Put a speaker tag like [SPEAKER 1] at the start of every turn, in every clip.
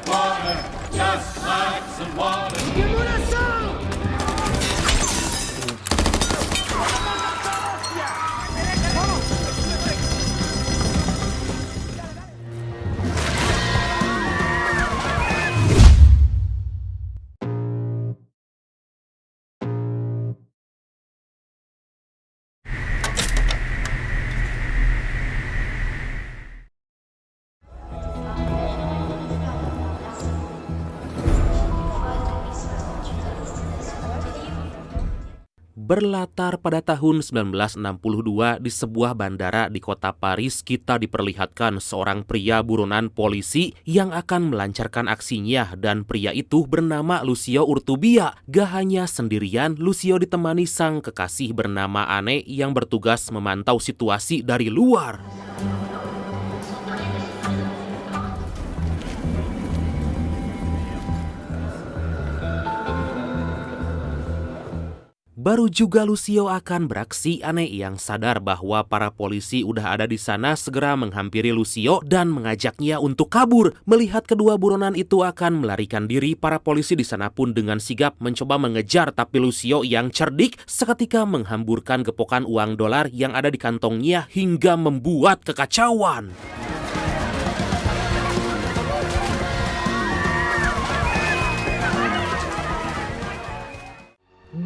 [SPEAKER 1] water, just like some water.
[SPEAKER 2] Berlatar pada tahun 1962 di sebuah bandara di kota Paris, kita diperlihatkan seorang pria buronan polisi yang akan melancarkan aksinya, dan pria itu bernama Lucio Urtubia. Gak hanya sendirian, Lucio ditemani sang kekasih bernama Anne yang bertugas memantau situasi dari luar. Baru juga Lucio akan beraksi, Anne yang sadar bahwa para polisi udah ada di sana segera menghampiri Lucio dan mengajaknya untuk kabur. Melihat kedua buronan itu akan melarikan diri, para polisi di sana pun dengan sigap mencoba mengejar, tapi Lucio yang cerdik seketika menghamburkan gepokan uang dolar yang ada di kantongnya hingga membuat kekacauan.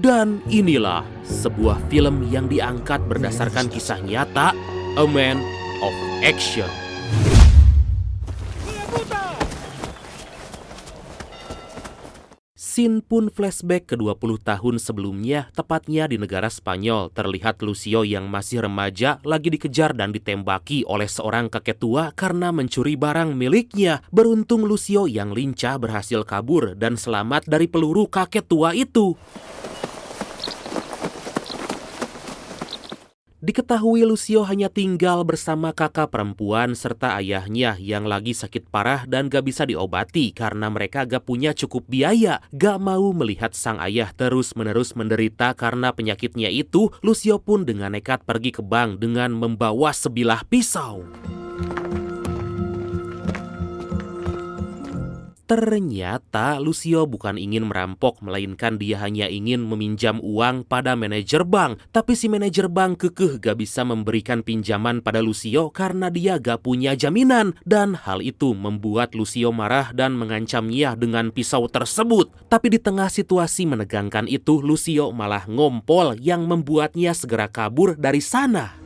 [SPEAKER 2] Dan inilah sebuah film yang diangkat berdasarkan kisah nyata, A Man of Action. Scene pun flashback ke 20 tahun sebelumnya, tepatnya di negara Spanyol. Terlihat Lucio yang masih remaja lagi dikejar dan ditembaki oleh seorang kakek tua karena mencuri barang miliknya. Beruntung Lucio yang lincah berhasil kabur dan selamat dari peluru kakek tua itu. Diketahui Lucio hanya tinggal bersama kakak perempuan serta ayahnya yang lagi sakit parah dan gak bisa diobati karena mereka gak punya cukup biaya. Gak mau melihat sang ayah terus-menerus menderita karena penyakitnya itu, Lucio pun dengan nekat pergi ke bank dengan membawa sebilah pisau. Ternyata Lucio bukan ingin merampok, melainkan dia hanya ingin meminjam uang pada manajer bank. Tapi si manajer bank kekeh gak bisa memberikan pinjaman pada Lucio karena dia gak punya jaminan. Dan hal itu membuat Lucio marah dan mengancamnya dengan pisau tersebut. Tapi di tengah situasi menegangkan itu, Lucio malah ngompol yang membuatnya segera kabur dari sana.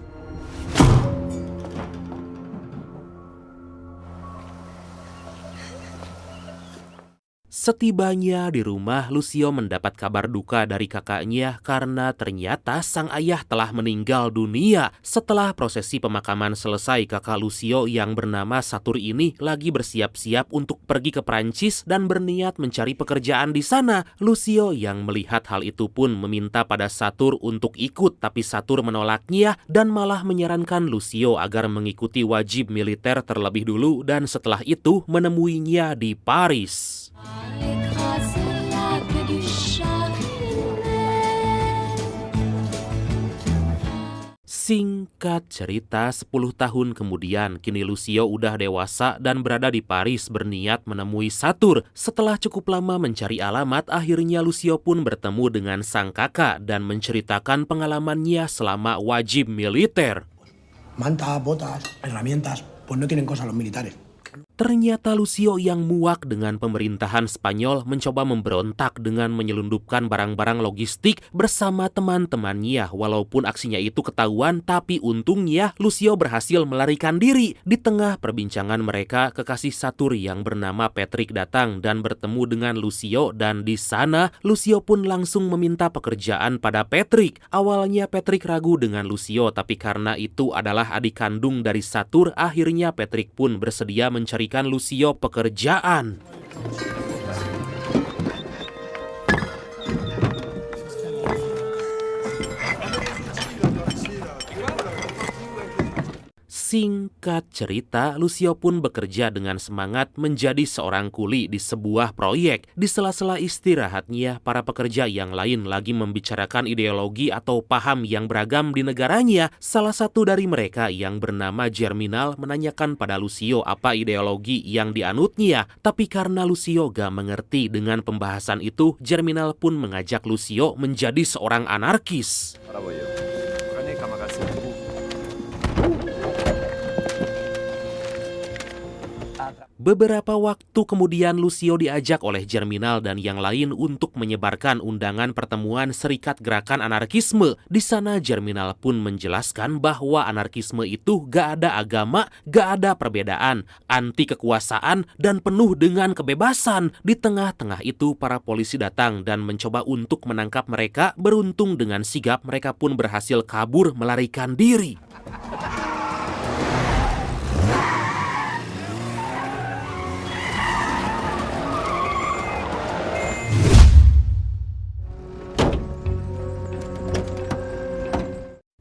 [SPEAKER 2] Setibanya di rumah, Lucio mendapat kabar duka dari kakaknya karena ternyata sang ayah telah meninggal dunia. Setelah prosesi pemakaman selesai, kakak Lucio yang bernama Satur ini lagi bersiap-siap untuk pergi ke Prancis dan berniat mencari pekerjaan di sana. Lucio yang melihat hal itu pun meminta pada Satur untuk ikut, tapi Satur menolaknya dan malah menyarankan Lucio agar mengikuti wajib militer terlebih dulu dan setelah itu menemuinya di Paris. Singkat cerita, 10 tahun kemudian, kini Lucio udah dewasa dan berada di Paris berniat menemui Satur. Setelah cukup lama mencari alamat, akhirnya Lucio pun bertemu dengan sang kakak dan menceritakan pengalamannya selama wajib militer.
[SPEAKER 3] Mantas, botas, herramientas, pues no tienen cosa los militares.
[SPEAKER 2] Ternyata Lucio yang muak dengan pemerintahan Spanyol mencoba memberontak dengan menyelundupkan barang-barang logistik bersama teman-temannya. Walaupun aksinya itu ketahuan, tapi untungnya Lucio berhasil melarikan diri. Di tengah perbincangan mereka, kekasih Satur yang bernama Patrick datang dan bertemu dengan Lucio, dan di sana Lucio pun langsung meminta pekerjaan pada Patrick. Awalnya Patrick ragu dengan Lucio, tapi karena itu adalah adik kandung dari Satur, akhirnya Patrick pun bersedia mencarikan Lucio pekerjaan. Singkat cerita, Lucio pun bekerja dengan semangat menjadi seorang kuli di sebuah proyek. Di sela-sela istirahatnya, para pekerja yang lain lagi membicarakan ideologi atau paham yang beragam di negaranya. Salah satu dari mereka yang bernama Germinal menanyakan pada Lucio apa ideologi yang dianutnya. Tapi karena Lucio gak mengerti dengan pembahasan itu, Germinal pun mengajak Lucio menjadi seorang anarkis. Beberapa waktu kemudian Lucio diajak oleh Germinal dan yang lain untuk menyebarkan undangan pertemuan Serikat Gerakan Anarkisme. Di sana Germinal pun menjelaskan bahwa anarkisme itu gak ada agama, gak ada perbedaan, anti kekuasaan, dan penuh dengan kebebasan. Di tengah-tengah itu para polisi datang dan mencoba untuk menangkap mereka. Beruntung dengan sigap mereka pun berhasil kabur melarikan diri.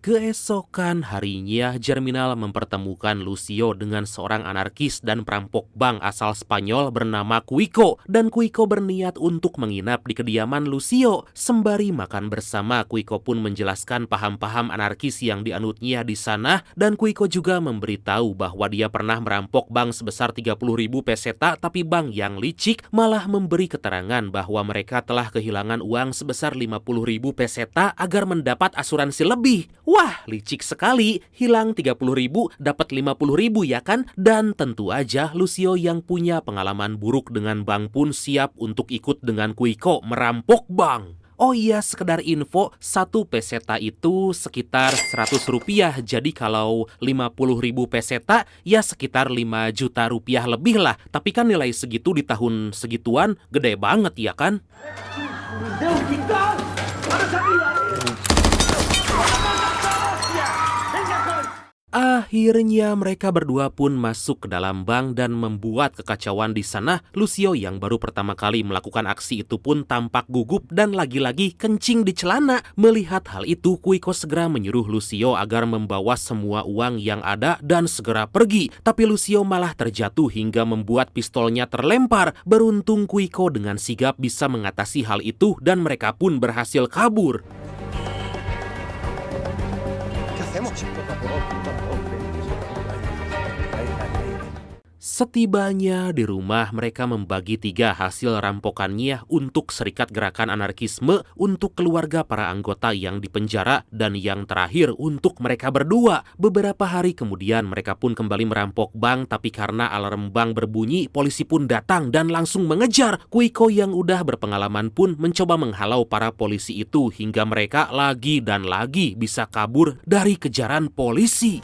[SPEAKER 2] Keesokan harinya, Germinal mempertemukan Lucio dengan seorang anarkis dan perampok bank asal Spanyol bernama Cuico. Dan Cuico berniat untuk menginap di kediaman Lucio. Sembari makan bersama, Cuico pun menjelaskan paham-paham anarkis yang dianutnya di sana. Dan Cuico juga memberitahu bahwa dia pernah merampok bank sebesar 30.000 peseta, tapi bank yang licik malah memberi keterangan bahwa mereka telah kehilangan uang sebesar 50.000 peseta agar mendapat asuransi lebih. Wah, licik sekali. Hilang 30.000, dapat 50.000 ya kan? Dan tentu aja Lucio yang punya pengalaman buruk dengan bank pun siap untuk ikut dengan Cuico merampok bank. Oh iya, sekedar info, 1 peseta itu sekitar 100 rupiah. Jadi kalau 50.000 peseta, ya sekitar 5 juta rupiah lebih lah. Tapi kan nilai segitu di tahun segituan gede banget ya kan? Akhirnya mereka berdua pun masuk ke dalam bank dan membuat kekacauan di sana. Lucio yang baru pertama kali melakukan aksi itu pun tampak gugup dan lagi-lagi kencing di celana. Melihat hal itu, Cuico segera menyuruh Lucio agar membawa semua uang yang ada dan segera pergi. Tapi Lucio malah terjatuh hingga membuat pistolnya terlempar. Beruntung Cuico dengan sigap bisa mengatasi hal itu dan mereka pun berhasil kabur. Setibanya di rumah, mereka membagi 3 hasil rampokannya untuk Serikat Gerakan Anarkisme, untuk keluarga para anggota yang dipenjara, dan yang terakhir untuk mereka berdua. Beberapa hari kemudian mereka pun kembali merampok bank, tapi karena alarm bank berbunyi, polisi pun datang dan langsung mengejar. Cuico yang udah berpengalaman pun mencoba menghalau para polisi itu hingga mereka lagi dan lagi bisa kabur dari kejaran polisi.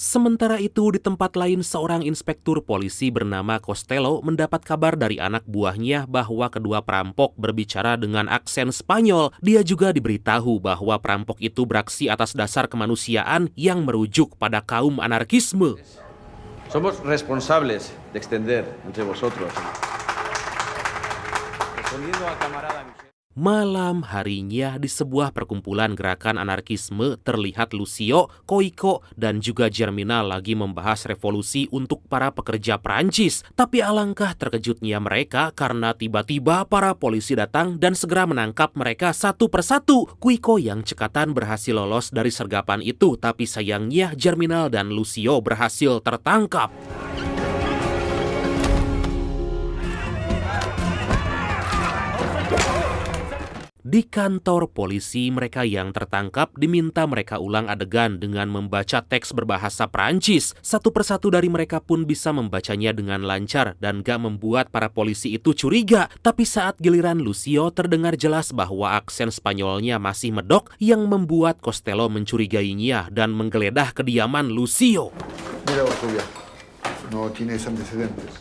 [SPEAKER 2] Sementara itu, di tempat lain seorang inspektur polisi bernama Costello mendapat kabar dari anak buahnya bahwa kedua perampok berbicara dengan aksen Spanyol. Dia juga diberitahu bahwa perampok itu beraksi atas dasar kemanusiaan yang merujuk pada kaum anarkisme.
[SPEAKER 4] Somos responsables de extender entre vosotros. Respondiendo al camarada Michel.
[SPEAKER 2] Malam harinya di sebuah perkumpulan gerakan anarkisme terlihat Lucio, Cuico, dan juga Germinal lagi membahas revolusi untuk para pekerja Prancis. Tapi alangkah terkejutnya mereka karena tiba-tiba para polisi datang dan segera menangkap mereka satu persatu. Cuico yang cekatan berhasil lolos dari sergapan itu, tapi sayangnya Germinal dan Lucio berhasil tertangkap. Di kantor polisi, mereka yang tertangkap diminta mereka ulang adegan dengan membaca teks berbahasa Prancis. Satu persatu dari mereka pun bisa membacanya dengan lancar dan gak membuat para polisi itu curiga. Tapi saat giliran Lucio, terdengar jelas bahwa aksen Spanyolnya masih medok yang membuat Costello mencurigainya dan menggeledah kediaman Lucio.
[SPEAKER 5] Mira, Ortega, no tienes antecedentes.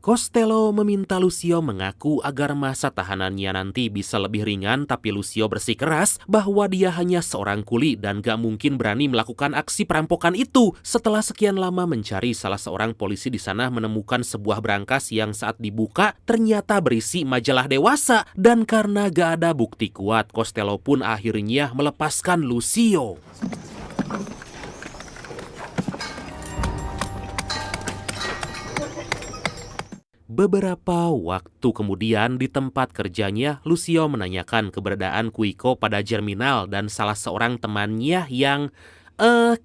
[SPEAKER 2] Costello meminta Lucio mengaku agar masa tahanannya nanti bisa lebih ringan, tapi Lucio bersikeras bahwa dia hanya seorang kuli dan gak mungkin berani melakukan aksi perampokan itu. Setelah sekian lama mencari, salah seorang polisi di sana menemukan sebuah brankas yang saat dibuka ternyata berisi majalah dewasa. Dan karena gak ada bukti kuat, Costello pun akhirnya melepaskan Lucio. Beberapa waktu kemudian di tempat kerjanya, Lucio menanyakan keberadaan Quico pada Germinal dan salah seorang temannya yang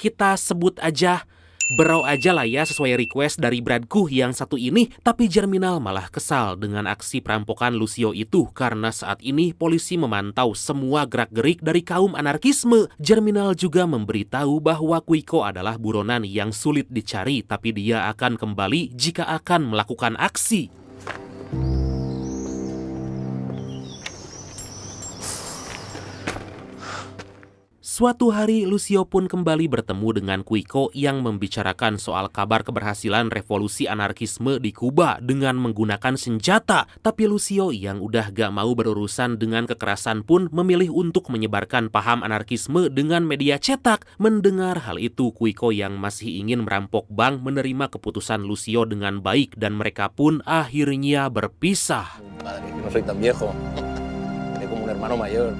[SPEAKER 2] kita sebut aja Bro aja lah ya sesuai request dari Bradku yang satu ini. Tapi Germinal malah kesal dengan aksi perampokan Lucio itu karena saat ini polisi memantau semua gerak-gerik dari kaum anarkisme. Germinal juga memberitahu bahwa Quico adalah buronan yang sulit dicari, tapi dia akan kembali jika akan melakukan aksi. Suatu hari, Lucio pun kembali bertemu dengan Quico yang membicarakan soal kabar keberhasilan revolusi anarkisme di Kuba dengan menggunakan senjata. Tapi Lucio yang udah gak mau berurusan dengan kekerasan pun memilih untuk menyebarkan paham anarkisme dengan media cetak. Mendengar hal itu, Quico yang masih ingin merampok bank menerima keputusan Lucio dengan baik dan mereka pun akhirnya berpisah.
[SPEAKER 6] Padre, no soy tan viejo. Soy como un hermano mayor.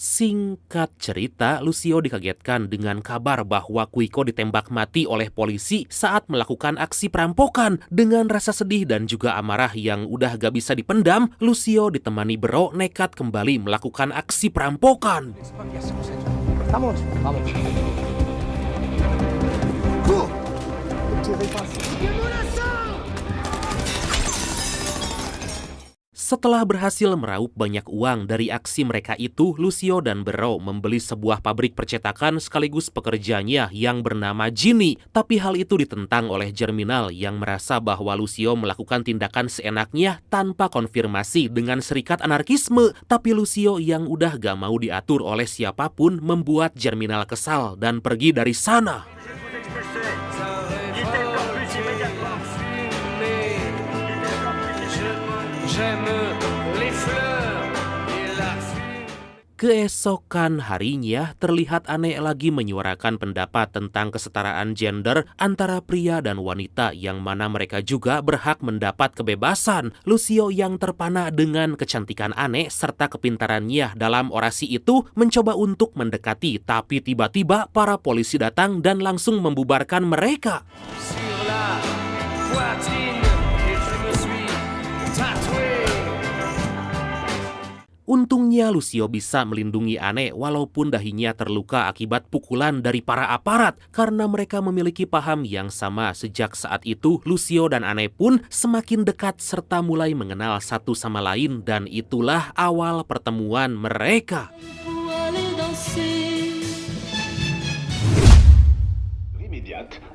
[SPEAKER 2] Singkat cerita, Lucio dikagetkan dengan kabar bahwa Quico ditembak mati oleh polisi saat melakukan aksi perampokan. Dengan rasa sedih dan juga amarah yang udah gak bisa dipendam, Lucio ditemani Bro nekat kembali melakukan aksi perampokan.
[SPEAKER 6] Vamos, vamos.
[SPEAKER 2] Setelah berhasil meraup banyak uang dari aksi mereka itu, Lucio dan Bro membeli sebuah pabrik percetakan sekaligus pekerjanya yang bernama Ginny. Tapi hal itu ditentang oleh Germinal yang merasa bahwa Lucio melakukan tindakan seenaknya tanpa konfirmasi dengan serikat anarkisme. Tapi Lucio yang udah gak mau diatur oleh siapapun membuat Germinal kesal dan pergi dari sana. Keesokan harinya, terlihat Anne lagi menyuarakan pendapat tentang kesetaraan gender antara pria dan wanita yang mana mereka juga berhak mendapat kebebasan. Lucio yang terpana dengan kecantikan Anne serta kepintarannya dalam orasi itu mencoba untuk mendekati, tapi tiba-tiba para polisi datang dan langsung membubarkan mereka. Untungnya Lucio bisa melindungi Anne walaupun dahinya terluka akibat pukulan dari para aparat. Karena mereka memiliki paham yang sama, sejak saat itu Lucio dan Anne pun semakin dekat serta mulai mengenal satu sama lain, dan itulah awal pertemuan mereka.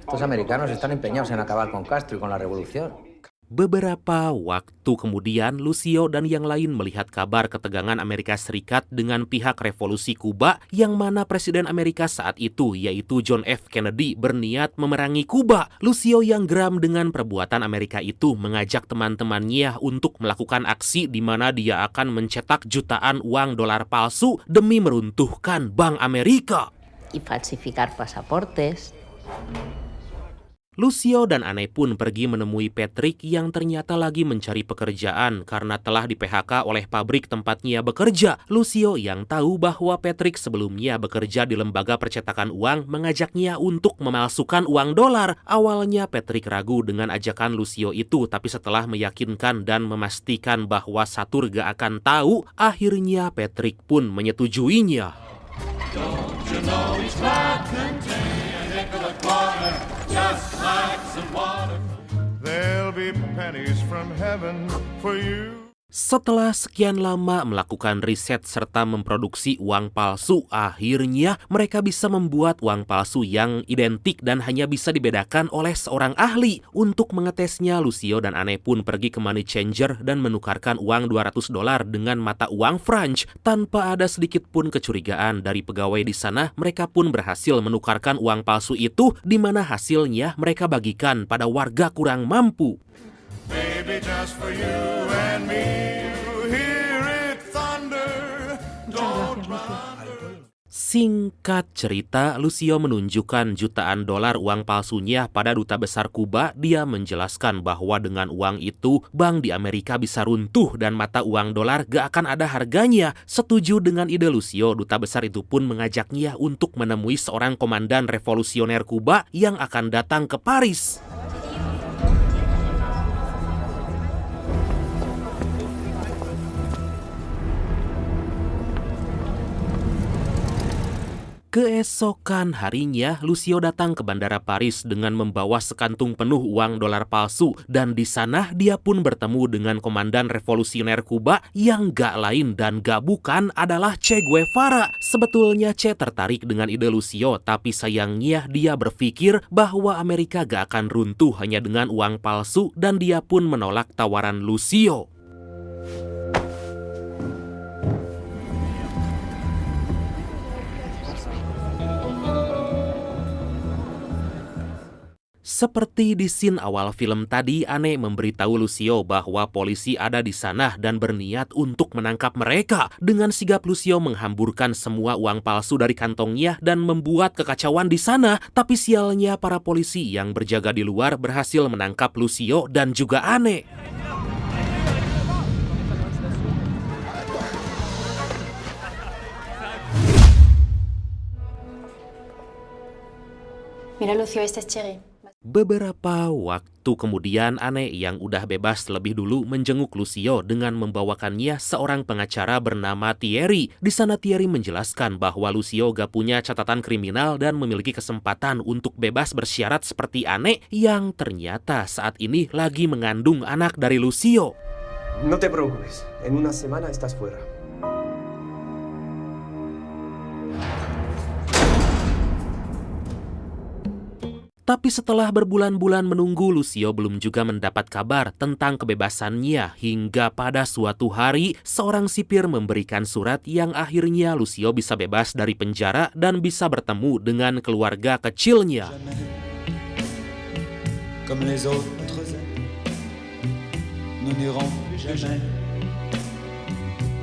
[SPEAKER 6] Estos americanos están empeñados en acabar con Castro y con la revolución.
[SPEAKER 2] Beberapa waktu kemudian, Lucio dan yang lain melihat kabar ketegangan Amerika Serikat dengan pihak revolusi Kuba yang mana Presiden Amerika saat itu, yaitu John F. Kennedy, berniat memerangi Kuba. Lucio yang geram dengan perbuatan Amerika itu mengajak teman-temannya untuk melakukan aksi di mana dia akan mencetak jutaan uang dolar palsu demi meruntuhkan Bank Amerika.
[SPEAKER 7] Y falsificar pasaportes.
[SPEAKER 2] Lucio dan Anne pun pergi menemui Patrick yang ternyata lagi mencari pekerjaan karena telah di-PHK oleh pabrik tempatnya bekerja. Lucio yang tahu bahwa Patrick sebelumnya bekerja di lembaga percetakan uang mengajaknya untuk memalsukan uang dolar. Awalnya Patrick ragu dengan ajakan Lucio itu, tapi setelah meyakinkan dan memastikan bahwa Satur gak akan tahu, akhirnya Patrick pun menyetujuinya.
[SPEAKER 1] Don't you know each cloud contains a nickel a quarter, just like some water.
[SPEAKER 8] There'll be pennies from heaven for you.
[SPEAKER 2] Setelah sekian lama melakukan riset serta memproduksi uang palsu, akhirnya mereka bisa membuat uang palsu yang identik dan hanya bisa dibedakan oleh seorang ahli. Untuk mengetesnya, Lucio dan Anne pun pergi ke money changer dan menukarkan uang $200 dengan mata uang Franc. Tanpa ada sedikit pun kecurigaan dari pegawai di sana, mereka pun berhasil menukarkan uang palsu itu, di mana hasilnya mereka bagikan pada warga kurang mampu.
[SPEAKER 1] Baby, just for you and me, you hear it thunder. Don't run.
[SPEAKER 2] Singkat cerita, Lucio menunjukkan jutaan dolar uang palsunya pada duta besar Kuba. Dia menjelaskan bahwa dengan uang itu, bank di Amerika bisa runtuh dan mata uang dolar gak akan ada harganya. Setuju dengan ide Lucio, duta besar itu pun mengajaknya untuk menemui seorang komandan revolusioner Kuba yang akan datang ke Paris. Keesokan harinya, Lucio datang ke Bandara Paris dengan membawa sekantung penuh uang dolar palsu, dan di sana dia pun bertemu dengan komandan revolusioner Kuba yang gak lain dan gak bukan adalah Che Guevara. Sebetulnya Che tertarik dengan ide Lucio, tapi sayangnya dia berpikir bahwa Amerika gak akan runtuh hanya dengan uang palsu, dan dia pun menolak tawaran Lucio. Seperti di scene awal film tadi, Anne memberitahu Lucio bahwa polisi ada di sana dan berniat untuk menangkap mereka. Dengan sigap Lucio menghamburkan semua uang palsu dari kantongnya dan membuat kekacauan di sana. Tapi sialnya para polisi yang berjaga di luar berhasil menangkap Lucio dan juga Anne.
[SPEAKER 8] Mira Lucio, este es Cherry.
[SPEAKER 2] Beberapa waktu kemudian, Anne yang udah bebas lebih dulu menjenguk Lucio dengan membawakannya seorang pengacara bernama Thierry. Di sana Thierry menjelaskan bahwa Lucio gak punya catatan kriminal dan memiliki kesempatan untuk bebas bersyarat seperti Anne yang ternyata saat ini lagi mengandung anak dari Lucio.
[SPEAKER 9] No te preocupes, en una semana estás fuera.
[SPEAKER 2] Tapi setelah berbulan-bulan menunggu, Lucio belum juga mendapat kabar tentang kebebasannya. Hingga pada suatu hari, seorang sipir memberikan surat yang akhirnya Lucio bisa bebas dari penjara dan bisa bertemu dengan keluarga kecilnya.
[SPEAKER 10] Comme les autres amis, nous n'irons plus jamais.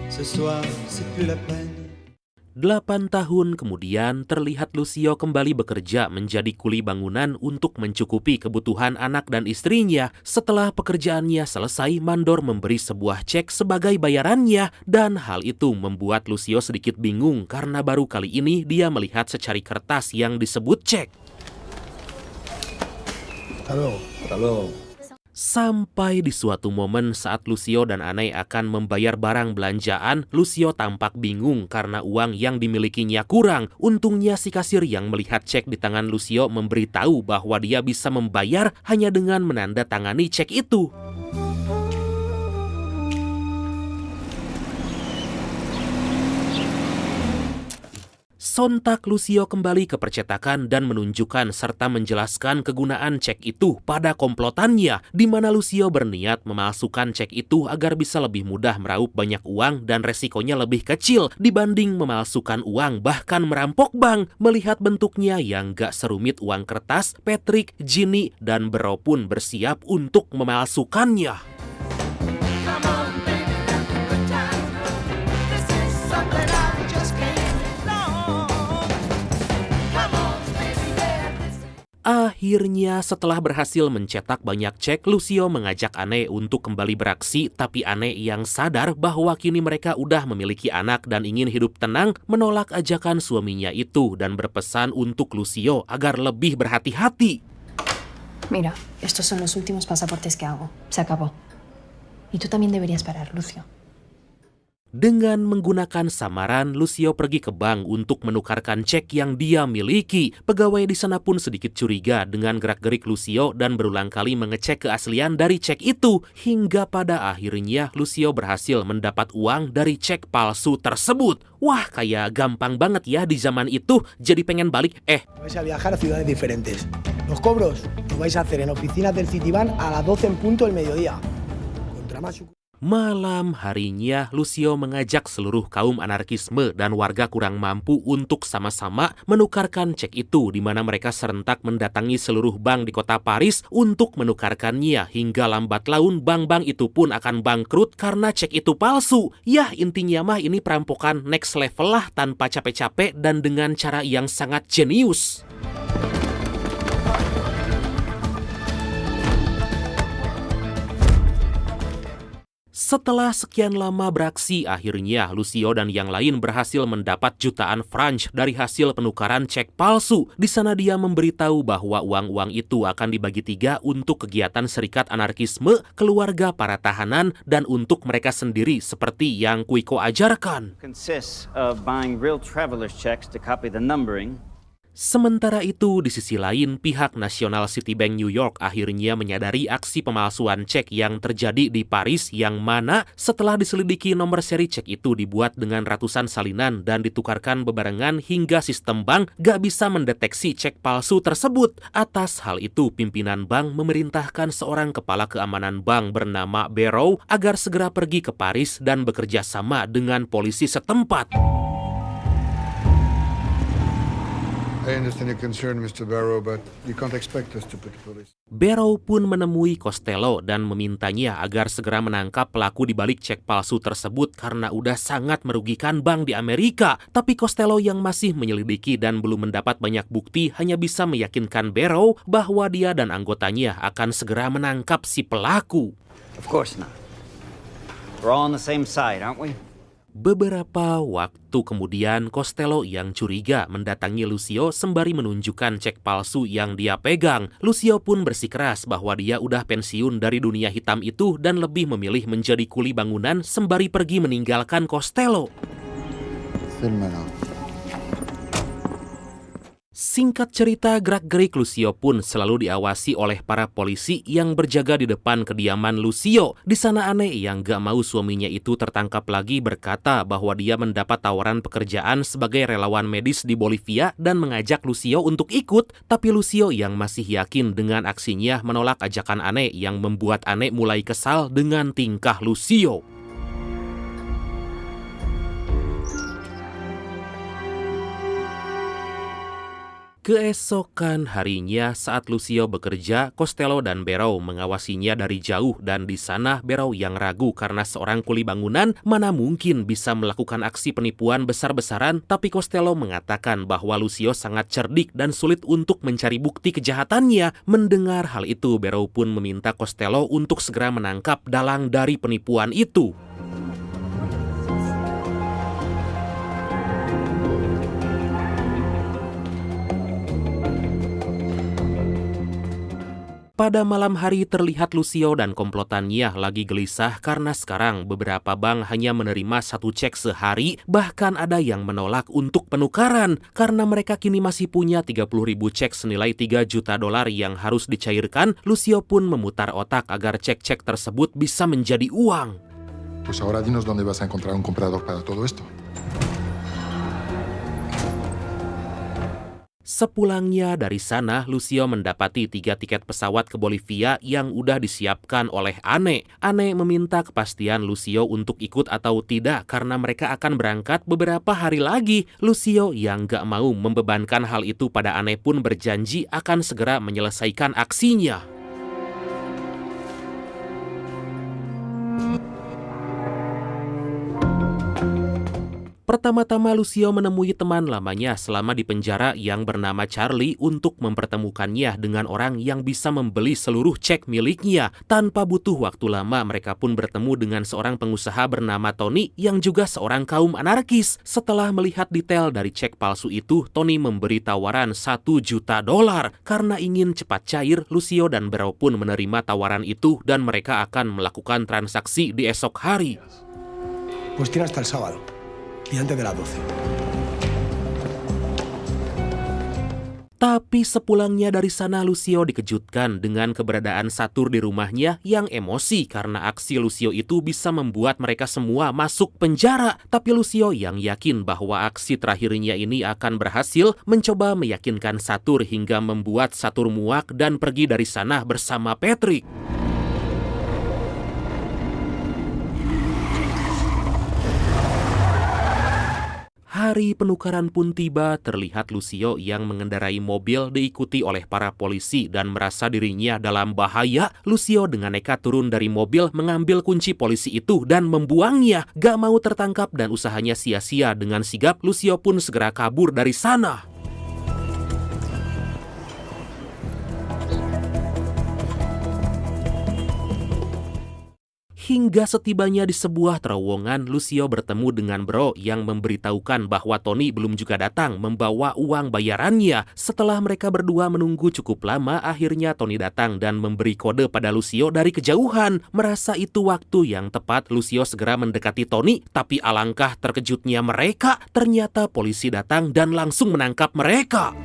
[SPEAKER 10] Ce soir, c'est plus la peine.
[SPEAKER 2] 8 tahun kemudian, terlihat Lucio kembali bekerja menjadi kuli bangunan untuk mencukupi kebutuhan anak dan istrinya. Setelah pekerjaannya selesai, mandor memberi sebuah cek sebagai bayarannya, dan hal itu membuat Lucio sedikit bingung karena baru kali ini dia melihat secari kertas yang disebut cek.
[SPEAKER 3] Halo.
[SPEAKER 5] Halo.
[SPEAKER 2] Sampai di suatu momen saat Lucio dan Anne akan membayar barang belanjaan, Lucio tampak bingung karena uang yang dimilikinya kurang. Untungnya si kasir yang melihat cek di tangan Lucio memberitahu bahwa dia bisa membayar hanya dengan menandatangani cek itu. Sontak Lucio kembali ke percetakan dan menunjukkan serta menjelaskan kegunaan cek itu pada komplotannya, di mana Lucio berniat memalsukan cek itu agar bisa lebih mudah meraup banyak uang dan resikonya lebih kecil dibanding memalsukan uang bahkan merampok bank. Melihat bentuknya yang gak serumit uang kertas, Patrick, Ginny, dan Bro pun bersiap untuk memalsukannya. Akhirnya setelah berhasil mencetak banyak cek, Lucio mengajak Anne untuk kembali beraksi, tapi Anne yang sadar bahwa kini mereka udah memiliki anak dan ingin hidup tenang, menolak ajakan suaminya itu dan berpesan untuk Lucio agar lebih berhati-hati.
[SPEAKER 8] Mira, estos son los últimos pasaportes que hago. Se acabó. Y tú también deberías parar, Lucio.
[SPEAKER 2] Dengan menggunakan samaran, Lucio pergi ke bank untuk menukarkan cek yang dia miliki. Pegawai di sana pun sedikit curiga dengan gerak-gerik Lucio dan berulang kali mengecek keaslian dari cek itu. Hingga pada akhirnya Lucio berhasil mendapat uang dari cek palsu tersebut. Wah, kayak gampang banget ya di zaman itu. Jadi pengen balik,
[SPEAKER 3] Vais a viajar a ciudades diferentes. Los cobros los vais a hacer en oficinas del Citibank a las 12 en punto del mediodía. Contra más
[SPEAKER 2] Malam harinya, Lucio mengajak seluruh kaum anarkisme dan warga kurang mampu untuk sama-sama menukarkan cek itu, di mana mereka serentak mendatangi seluruh bank di kota Paris untuk menukarkannya. Hingga lambat laun bank-bank itu pun akan bangkrut karena cek itu palsu. Yah, intinya mah ini perampokan next level lah, tanpa capek-capek dan dengan cara yang sangat jenius. Setelah sekian lama beraksi, akhirnya Lucio dan yang lain berhasil mendapat jutaan franc dari hasil penukaran cek palsu. Di sana dia memberitahu bahwa uang-uang itu akan dibagi 3 untuk kegiatan serikat anarkisme, keluarga para tahanan, dan untuk mereka sendiri seperti yang Kuiko ajarkan.
[SPEAKER 11] Consists of buying real traveler's checks to copy the numbering.
[SPEAKER 2] Sementara itu, di sisi lain, pihak National Citibank New York akhirnya menyadari aksi pemalsuan cek yang terjadi di Paris, yang mana setelah diselidiki nomor seri cek itu dibuat dengan ratusan salinan dan ditukarkan bebarengan hingga sistem bank gak bisa mendeteksi cek palsu tersebut. Atas hal itu, pimpinan bank memerintahkan seorang kepala keamanan bank bernama Barrow agar segera pergi ke Paris dan bekerja sama dengan polisi setempat.
[SPEAKER 5] I understand your concern, Mr. Barrow, but you can't expect us to put the police.
[SPEAKER 2] Barrow pun menemui Costello dan memintanya agar segera menangkap pelaku di balik cek palsu tersebut karena udah sangat merugikan bank di Amerika. Tapi Costello yang masih menyelidiki dan belum mendapat banyak bukti hanya bisa meyakinkan Barrow bahwa dia dan anggotanya akan segera menangkap si pelaku.
[SPEAKER 11] Of course not. We're all on the same side, aren't we?
[SPEAKER 2] Beberapa waktu kemudian, Costello yang curiga mendatangi Lucio sembari menunjukkan cek palsu yang dia pegang. Lucio pun bersikeras bahwa dia udah pensiun dari dunia hitam itu dan lebih memilih menjadi kuli bangunan sembari pergi meninggalkan Costello. Singkat cerita, gerak-gerik Lucio pun selalu diawasi oleh para polisi yang berjaga di depan kediaman Lucio. Di sana Anne yang gak mau suaminya itu tertangkap lagi berkata bahwa dia mendapat tawaran pekerjaan sebagai relawan medis di Bolivia dan mengajak Lucio untuk ikut. Tapi Lucio yang masih yakin dengan aksinya menolak ajakan Anne yang membuat Anne mulai kesal dengan tingkah Lucio. Keesokan harinya saat Lucio bekerja, Costello dan Barrow mengawasinya dari jauh dan di sana Barrow yang ragu karena seorang kuli bangunan mana mungkin bisa melakukan aksi penipuan besar-besaran, tapi Costello mengatakan bahwa Lucio sangat cerdik dan sulit untuk mencari bukti kejahatannya. Mendengar hal itu, Barrow pun meminta Costello untuk segera menangkap dalang dari penipuan itu. Pada malam hari terlihat Lucio dan komplotannya lagi gelisah karena sekarang beberapa bank hanya menerima 1 cek sehari, bahkan ada yang menolak untuk penukaran karena mereka kini masih punya 30.000 cek senilai $3 juta yang harus dicairkan. Lucio pun memutar otak agar cek-cek tersebut bisa menjadi uang.
[SPEAKER 5] Pues ahora dinos dónde vas a encontrar un comprador para todo esto.
[SPEAKER 2] Sepulangnya dari sana, Lucio mendapati 3 tiket pesawat ke Bolivia yang udah disiapkan oleh Anne. Anne meminta kepastian Lucio untuk ikut atau tidak karena mereka akan berangkat beberapa hari lagi. Lucio yang gak mau membebankan hal itu pada Anne pun berjanji akan segera menyelesaikan aksinya. Pertama-tama Lucio menemui teman lamanya selama di penjara yang bernama Charlie untuk mempertemukannya dengan orang yang bisa membeli seluruh cek miliknya. Tanpa butuh waktu lama, mereka pun bertemu dengan seorang pengusaha bernama Tony yang juga seorang kaum anarkis. Setelah melihat detail dari cek palsu itu, Tony memberi tawaran $1 juta. Karena ingin cepat cair, Lucio dan Barrow pun menerima tawaran itu dan mereka akan melakukan transaksi di esok hari.
[SPEAKER 3] Pues tiene hasta el sábado, y antes de las 12.
[SPEAKER 2] Tapi sepulangnya dari sana, Lucio dikejutkan dengan keberadaan Satur di rumahnya yang emosi karena aksi Lucio itu bisa membuat mereka semua masuk penjara. Tapi Lucio yang yakin bahwa aksi terakhirnya ini akan berhasil mencoba meyakinkan Satur hingga membuat Satur muak dan pergi dari sana bersama Patrick. Hari penukaran pun tiba, terlihat Lucio yang mengendarai mobil diikuti oleh para polisi dan merasa dirinya dalam bahaya. Lucio dengan nekat turun dari mobil, mengambil kunci polisi itu dan membuangnya. Gak mau tertangkap dan usahanya sia-sia. Dengan sigap, Lucio pun segera kabur dari sana. Hingga setibanya di sebuah terowongan, Lucio bertemu dengan Bro yang memberitahukan bahwa Tony belum juga datang membawa uang bayarannya. Setelah mereka berdua menunggu cukup lama, akhirnya Tony datang dan memberi kode pada Lucio dari kejauhan. Merasa itu waktu yang tepat, Lucio segera mendekati Tony, tapi alangkah terkejutnya mereka. Ternyata polisi datang dan langsung menangkap mereka.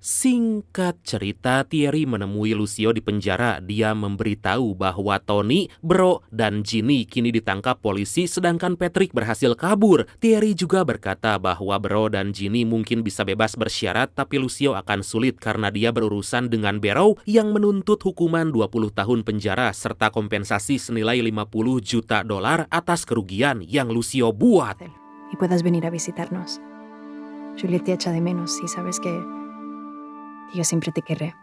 [SPEAKER 2] Singkat cerita, Thierry menemui Lucio di penjara. Dia memberitahu bahwa Tony, Bro, dan Ginny kini ditangkap polisi sedangkan Patrick berhasil kabur. Thierry juga berkata bahwa Bro dan Ginny mungkin bisa bebas bersyarat, tapi Lucio akan sulit karena dia berurusan dengan Barrow yang menuntut hukuman 20 tahun penjara serta kompensasi senilai $50 juta atas kerugian yang Lucio buat.
[SPEAKER 8] Y puedas venir a visitarnos. Juliet te echa de menos y sabes que yo siempre te querré.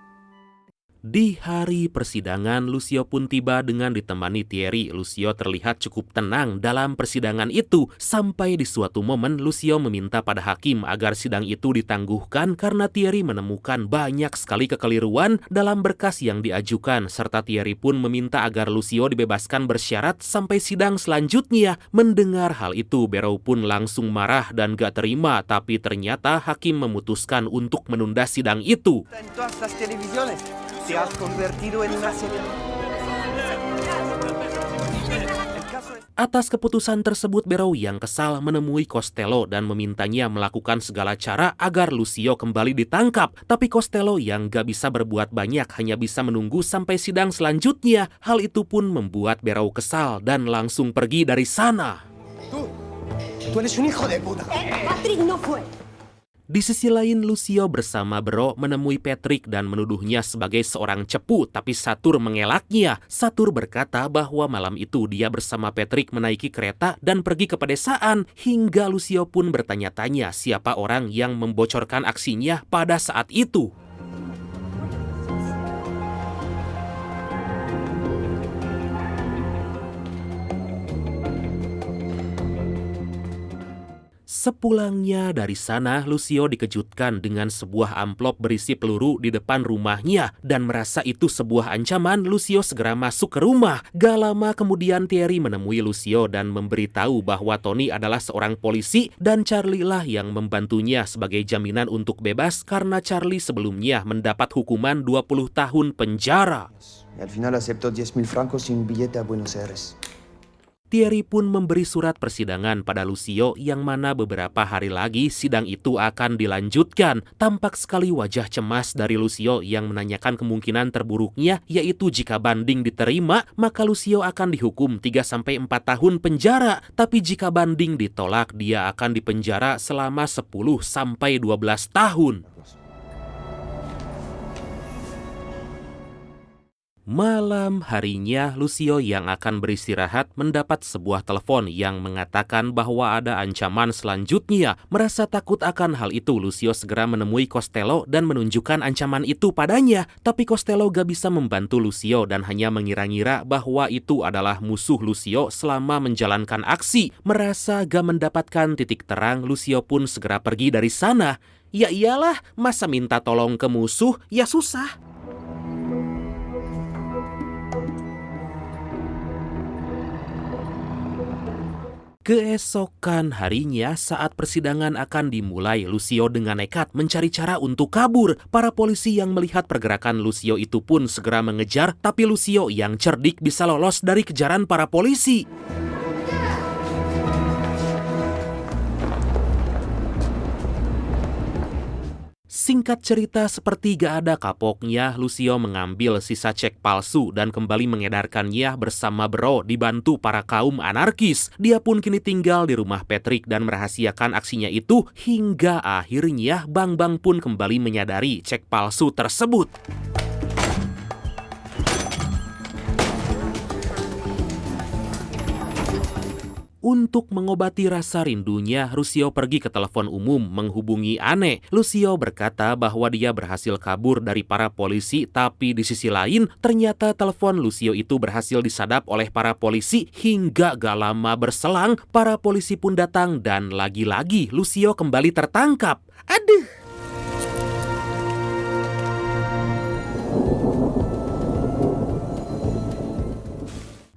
[SPEAKER 2] Di hari persidangan, Lucio pun tiba dengan ditemani Thierry. Lucio terlihat cukup tenang dalam persidangan itu. Sampai di suatu momen, Lucio meminta pada hakim agar sidang itu ditangguhkan karena Thierry menemukan banyak sekali kekeliruan dalam berkas yang diajukan. Serta Thierry pun meminta agar Lucio dibebaskan bersyarat sampai sidang selanjutnya. Mendengar hal itu, Barrow pun langsung marah dan gak terima. Tapi ternyata hakim memutuskan untuk menunda sidang itu.
[SPEAKER 9] Te has convertido en una celebridad.
[SPEAKER 2] Atas keputusan tersebut, Barrow yang kesal menemui Costello dan memintanya melakukan segala cara agar Lucio kembali ditangkap. Tapi Costello yang gak bisa berbuat banyak, hanya bisa menunggu sampai sidang selanjutnya. Hal itu pun membuat Barrow kesal dan langsung pergi dari sana.
[SPEAKER 3] Tú eres un hijo de puta.
[SPEAKER 8] Patrick no fue.
[SPEAKER 2] Di sisi lain, Lucio bersama Bro menemui Patrick dan menuduhnya sebagai seorang cepu, tapi Satur mengelaknya. Satur berkata bahwa malam itu dia bersama Patrick menaiki kereta dan pergi ke pedesaan, hingga Lucio pun bertanya-tanya siapa orang yang membocorkan aksinya pada saat itu. Sepulangnya dari sana, Lucio dikejutkan dengan sebuah amplop berisi peluru di depan rumahnya dan merasa itu sebuah ancaman. Lucio segera masuk ke rumah. Gak lama kemudian Thierry menemui Lucio dan memberitahu bahwa Tony adalah seorang polisi dan Charlie lah yang membantunya sebagai jaminan untuk bebas karena Charlie sebelumnya mendapat hukuman 20 tahun penjara.
[SPEAKER 9] Y al final aceptó 10.000 francos y un billete a Buenos Aires.
[SPEAKER 2] Thierry pun memberi surat persidangan pada Lucio yang mana beberapa hari lagi sidang itu akan dilanjutkan. Tampak sekali wajah cemas dari Lucio yang menanyakan kemungkinan terburuknya, yaitu jika banding diterima, maka Lucio akan dihukum 3-4 tahun penjara. Tapi jika banding ditolak, dia akan dipenjara selama 10-12 tahun. Malam harinya, Lucio yang akan beristirahat mendapat sebuah telepon yang mengatakan bahwa ada ancaman selanjutnya. Merasa takut akan hal itu, Lucio segera menemui Costello dan menunjukkan ancaman itu padanya. Tapi Costello gak bisa membantu Lucio dan hanya mengira-ngira bahwa itu adalah musuh Lucio selama menjalankan aksi. Merasa gak mendapatkan titik terang, Lucio pun segera pergi dari sana. Ya iyalah, masa minta tolong ke musuh, ya susah. Keesokan harinya saat persidangan akan dimulai, Lucio dengan nekat mencari cara untuk kabur. Para polisi yang melihat pergerakan Lucio itu pun segera mengejar, tapi Lucio yang cerdik bisa lolos dari kejaran para polisi. Singkat cerita, seperti gak ada kapoknya, Lucio mengambil sisa cek palsu dan kembali mengedarkannya bersama Bro dibantu para kaum anarkis. Dia pun kini tinggal di rumah Patrick dan merahasiakan aksinya itu hingga akhirnya Bang pun kembali menyadari cek palsu tersebut. Untuk mengobati rasa rindunya, Lucio pergi ke telepon umum menghubungi Anne. Lucio berkata bahwa dia berhasil kabur dari para polisi, tapi di sisi lain, ternyata telepon Lucio itu berhasil disadap oleh para polisi hingga gak lama berselang, para polisi pun datang dan lagi-lagi Lucio kembali tertangkap. Aduh!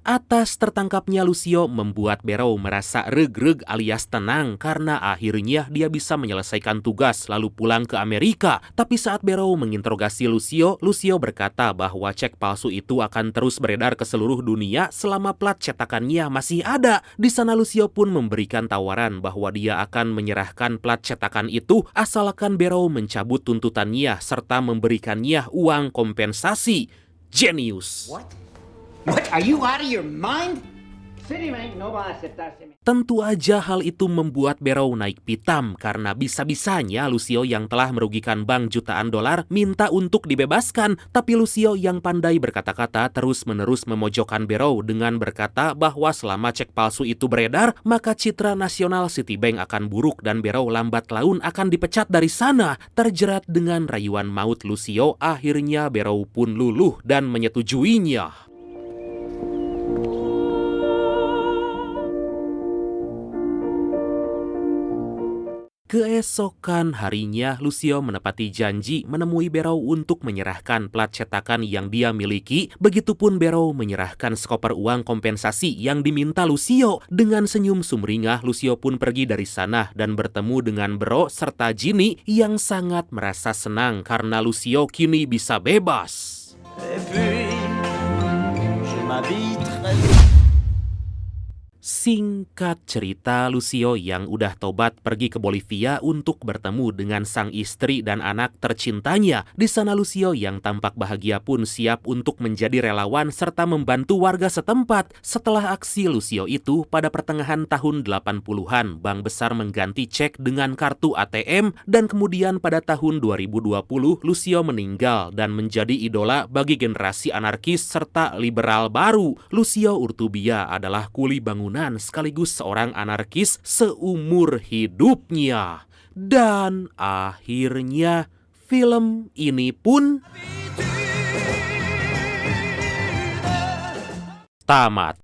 [SPEAKER 2] Atas tertangkapnya Lucio membuat Barrow merasa reg-reg alias tenang karena akhirnya dia bisa menyelesaikan tugas lalu pulang ke Amerika. Tapi saat Barrow menginterogasi Lucio berkata bahwa cek palsu itu akan terus beredar ke seluruh dunia selama plat cetakannya masih ada. Di sana Lucio pun memberikan tawaran bahwa dia akan menyerahkan plat cetakan itu asalkan Barrow mencabut tuntutannya serta memberikannya uang kompensasi. Genius.
[SPEAKER 9] What? Are you out of your mind?
[SPEAKER 2] Tentu aja hal itu membuat Barrow naik pitam karena bisa-bisanya Lucio yang telah merugikan bank jutaan dolar minta untuk dibebaskan. Tapi Lucio yang pandai berkata-kata terus-menerus memojokkan Barrow dengan berkata bahwa selama cek palsu itu beredar, maka citra nasional Citibank akan buruk dan Barrow lambat laun akan dipecat dari sana. Terjerat dengan rayuan maut Lucio, akhirnya Barrow pun luluh dan menyetujuinya. Keesokan harinya, Lucio menepati janji menemui Barrow untuk menyerahkan plat cetakan yang dia miliki. Begitupun Barrow menyerahkan sekoper uang kompensasi yang diminta Lucio. Dengan senyum sumringah, Lucio pun pergi dari sana dan bertemu dengan Bro serta Ginny yang sangat merasa senang karena Lucio kini bisa bebas. Singkat cerita, Lucio yang udah tobat pergi ke Bolivia untuk bertemu dengan sang istri dan anak tercintanya. Di sana Lucio yang tampak bahagia pun siap untuk menjadi relawan serta membantu warga setempat. Setelah aksi Lucio itu, pada pertengahan tahun 80-an, bank besar mengganti cek dengan kartu ATM dan kemudian pada tahun 2020, Lucio meninggal dan menjadi idola bagi generasi anarkis serta liberal baru. Lucio Urtubia adalah kuli bangunan sekaligus seorang anarkis seumur hidupnya. Dan akhirnya film ini pun tamat.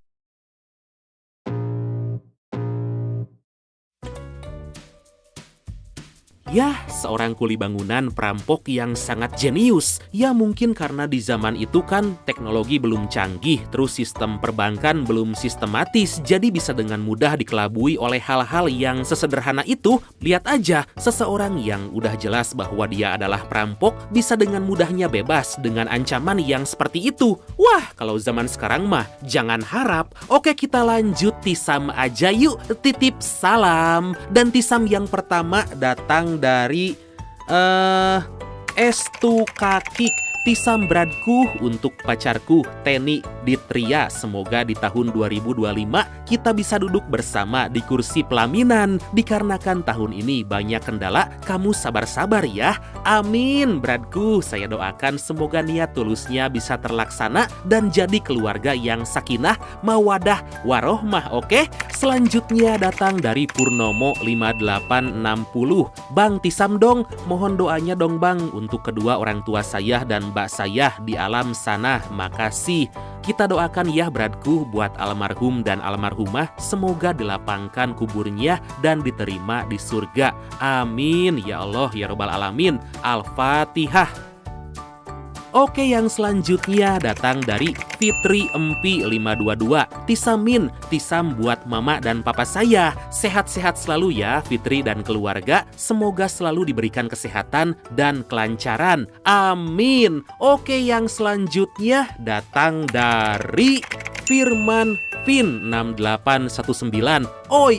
[SPEAKER 2] Yah, seorang kuli bangunan perampok yang sangat jenius. Ya mungkin karena di zaman itu kan teknologi belum canggih, terus sistem perbankan belum sistematis, jadi bisa dengan mudah dikelabui oleh hal-hal yang sesederhana itu. Lihat aja, seseorang yang udah jelas bahwa dia adalah perampok bisa dengan mudahnya bebas dengan ancaman yang seperti itu. Wah, kalau zaman sekarang mah jangan harap. Oke, kita lanjut tisam aja yuk. Titip salam. Dan tisam yang pertama datang dari Estu Kakik. Tisam beradku untuk pacarku Teni Ditria. Semoga di tahun 2025 kita bisa duduk bersama di kursi pelaminan. Dikarenakan tahun ini banyak kendala, kamu sabar-sabar ya. Amin beradku. Saya doakan semoga niat tulusnya bisa terlaksana dan jadi keluarga yang sakinah, mawadah, warohmah. Oke? Selanjutnya datang dari Purnomo 5860. Bang tisam dong, mohon doanya dong bang untuk kedua orang tua saya dan mbak saya di alam sana. Makasih. Kita doakan ya beradku buat almarhum dan almarhumah, semoga dilapangkan kuburnya dan diterima di surga. Amin ya Allah ya Rabbal Alamin. Al-Fatihah. Oke, yang selanjutnya datang dari Fitri Empi 522. Tisamin, tisam buat mama dan papa saya. Sehat-sehat selalu ya Fitri dan keluarga. Semoga selalu diberikan kesehatan dan kelancaran. Amin. Oke, yang selanjutnya datang dari Firman Pin 6819. Oi,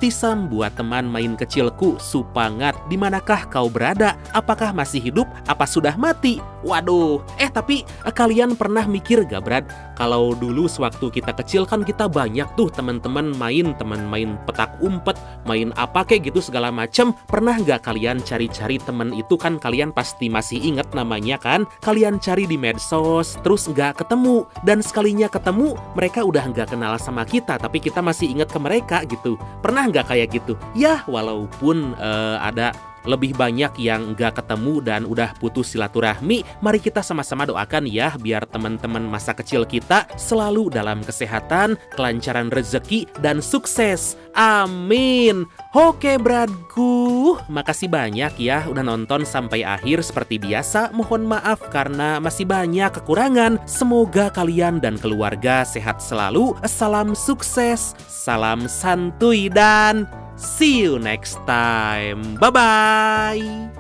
[SPEAKER 2] tisam buat teman main kecilku, Supangat. Dimanakah kau berada? Apakah masih hidup? Apa sudah mati? Waduh, tapi kalian pernah mikir gak, Brad? Kalau dulu sewaktu kita kecil kan kita banyak tuh teman main petak umpet, main apa kayak gitu segala macem. Pernah gak kalian cari-cari temen itu? Kan kalian pasti masih inget namanya kan? Kalian cari di medsos, terus gak ketemu. Dan sekalinya ketemu, mereka udah gak kenal sama kita, tapi kita masih inget ke mereka gitu. Pernah nggak kayak gitu? Ya, walaupun ada lebih banyak yang nggak ketemu dan udah putus silaturahmi, mari kita sama-sama doakan ya biar teman-teman masa kecil kita selalu dalam kesehatan, kelancaran rezeki, dan sukses. Amin. Oke, Bradku, makasih banyak ya udah nonton sampai akhir. Seperti biasa, mohon maaf karena masih banyak kekurangan. Semoga kalian dan keluarga sehat selalu. Salam sukses, salam santuy, dan see you next time. Bye-bye.